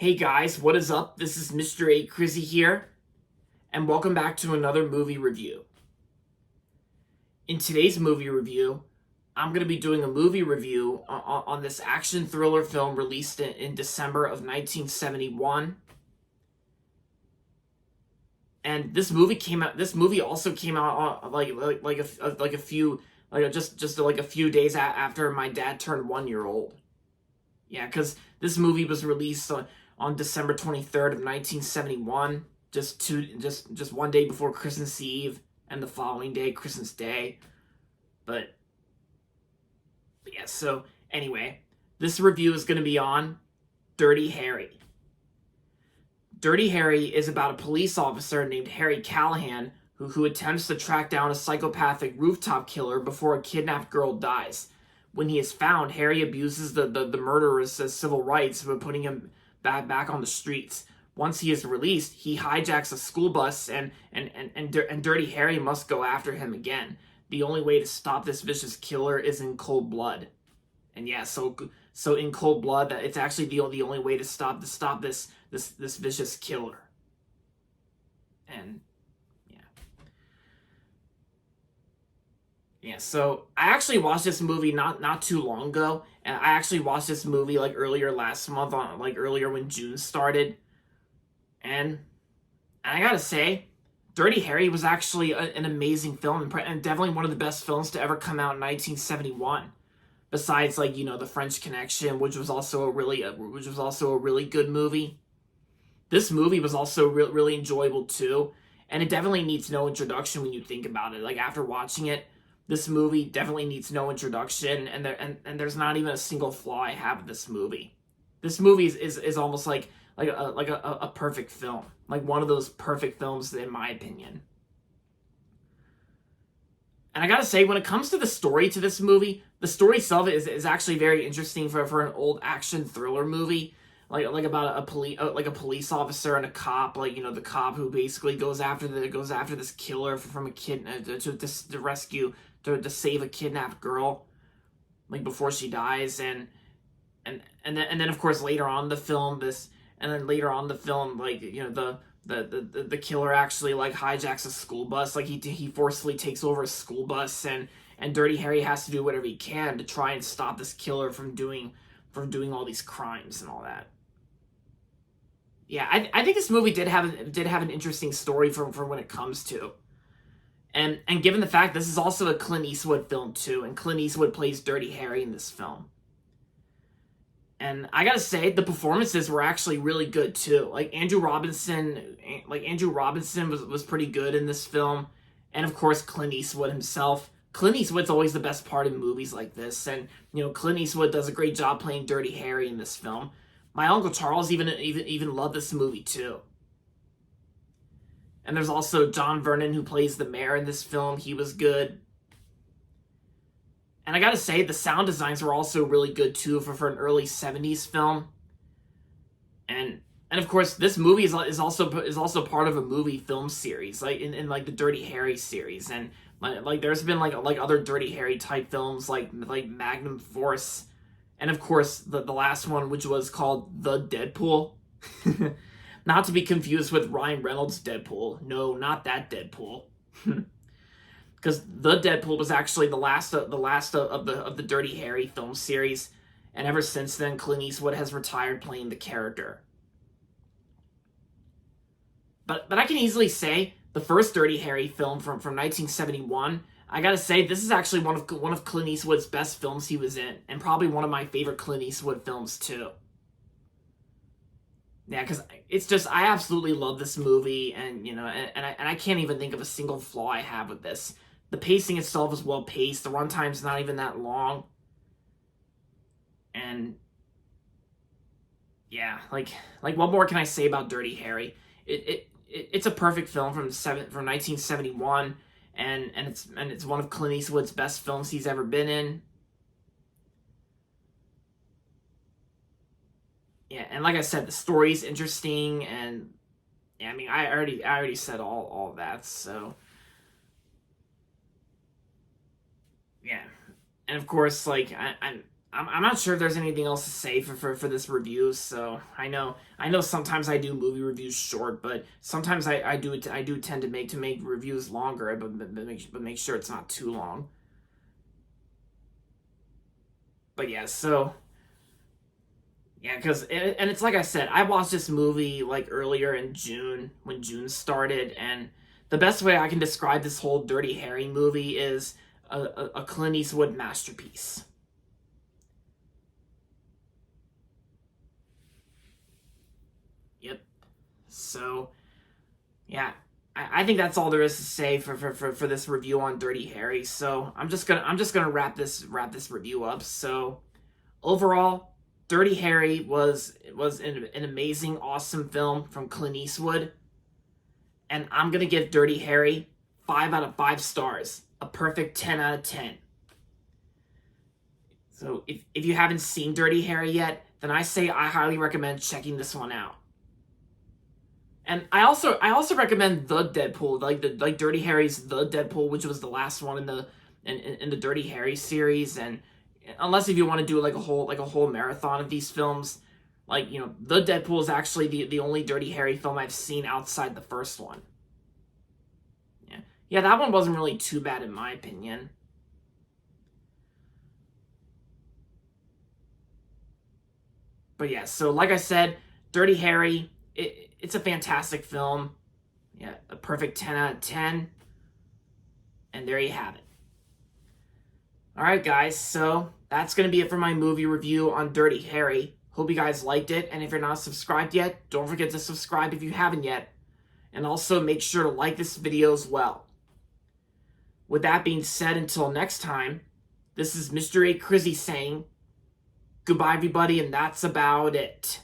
Hey guys, what is up? This is Mr. A. Crizzy here, and welcome back to another movie review. In today's movie review, I'm going to be doing a movie review on this action thriller film released in December of 1971. And this movie also came out a few days after my dad turned 1 year old. Yeah, because this movie was released on December 23rd of 1971, just one day before Christmas Eve, and the following day, Christmas Day. But yeah, so anyway, this review is going to be on Dirty Harry. Dirty Harry is about a police officer named Harry Callahan who attempts to track down a psychopathic rooftop killer before a kidnapped girl dies. When he is found, Harry abuses the murderer's civil rights by putting him back on the streets. Once he is released, he hijacks a school bus, and Dirty Harry must go after him again. The only way to stop this vicious killer is in cold blood. And yeah, so in cold blood, it's actually the only way to stop this vicious killer. And yeah, so I actually watched this movie not too long ago, and I actually watched this movie earlier last month, earlier when June started, and I gotta say, Dirty Harry was actually an amazing film, and definitely one of the best films to ever come out in 1971. Besides, the French Connection, which was also a really good movie. This movie was also really enjoyable too, and it definitely needs no introduction when you think about it. After watching it, this movie definitely needs no introduction, and there's not even a single flaw I have with this movie. This movie is almost like a perfect film, like one of those perfect films in my opinion. And I gotta say, when it comes to the story to this movie, the story itself is actually very interesting for an old action thriller movie, about a police officer and a cop, the cop who basically goes after this killer from a kid to rescue to save a kidnapped girl, before she dies, and then of course later on in the film the killer actually hijacks a school bus, he forcefully takes over a school bus, and Dirty Harry has to do whatever he can to try and stop this killer from doing all these crimes and all that. Yeah, I think this movie did have an interesting story for when it comes to, and given the fact this is also a Clint Eastwood film too, and Clint Eastwood plays Dirty Harry in this film. And I gotta say, the performances were actually really good too. Andrew Robinson was pretty good in this film, and of course Clint Eastwood himself. Clint Eastwood's always the best part in movies like this, and Clint Eastwood does a great job playing Dirty Harry in this film. My Uncle Charles even loved this movie too. And there's also John Vernon, who plays the mayor in this film. He was good. And I gotta say, the sound designs were also really good too for an early 70s film. And of course, this movie is also part of a movie film series, in the Dirty Harry series. And there's been other Dirty Harry type films like Magnum Force, and of course the last one, which was called The Deadpool. Not to be confused with Ryan Reynolds' Deadpool. No, not that Deadpool. Because The Deadpool was actually the last of the Dirty Harry film series, and ever since then, Clint Eastwood has retired playing the character. But I can easily say the first Dirty Harry film from 1971. I gotta say, this is actually one of Clint Eastwood's best films he was in, and probably one of my favorite Clint Eastwood films too. Yeah, because it's just, I absolutely love this movie, and I can't even think of a single flaw I have with this. The pacing itself is well paced. The runtime's not even that long, and yeah, what more can I say about Dirty Harry? It's a perfect film from 1971, and it's one of Clint Eastwood's best films he's ever been in. Yeah, and like I said, the story's interesting, and yeah, I mean, I already said all that, so yeah. And of course, I'm not sure if there's anything else to say for this review. So I know sometimes I do movie reviews short, but sometimes I do tend to make reviews longer, but make sure it's not too long. But yeah, so yeah, and it's like I said, I watched this movie like earlier in June when June started, and the best way I can describe this whole Dirty Harry movie is a Clint Eastwood masterpiece. Yep. So yeah, I think that's all there is to say for this review on Dirty Harry. So I'm just gonna wrap this review up. So overall, Dirty Harry was an amazing, awesome film from Clint Eastwood, and I'm gonna give Dirty Harry 5 out of 5 stars, a perfect 10 out of 10. So if you haven't seen Dirty Harry yet, then I say I highly recommend checking this one out. And I also recommend the Deadpool, like Dirty Harry's The Deadpool, which was the last one in the Dirty Harry series. And unless if you want to do like a whole marathon of these films, like, you know, The Deadpool is actually the only Dirty Harry film I've seen outside the first one. Yeah, that one wasn't really too bad in my opinion. But yeah, so like I said, Dirty Harry, it's a fantastic film. Yeah, a perfect 10 out of 10. And there you have it. Alright guys, so that's going to be it for my movie review on Dirty Harry. Hope you guys liked it, and if you're not subscribed yet, don't forget to subscribe if you haven't yet. And also make sure to like this video as well. With that being said, until next time, this is Mr. A. Crizzy saying, goodbye everybody, and that's about it.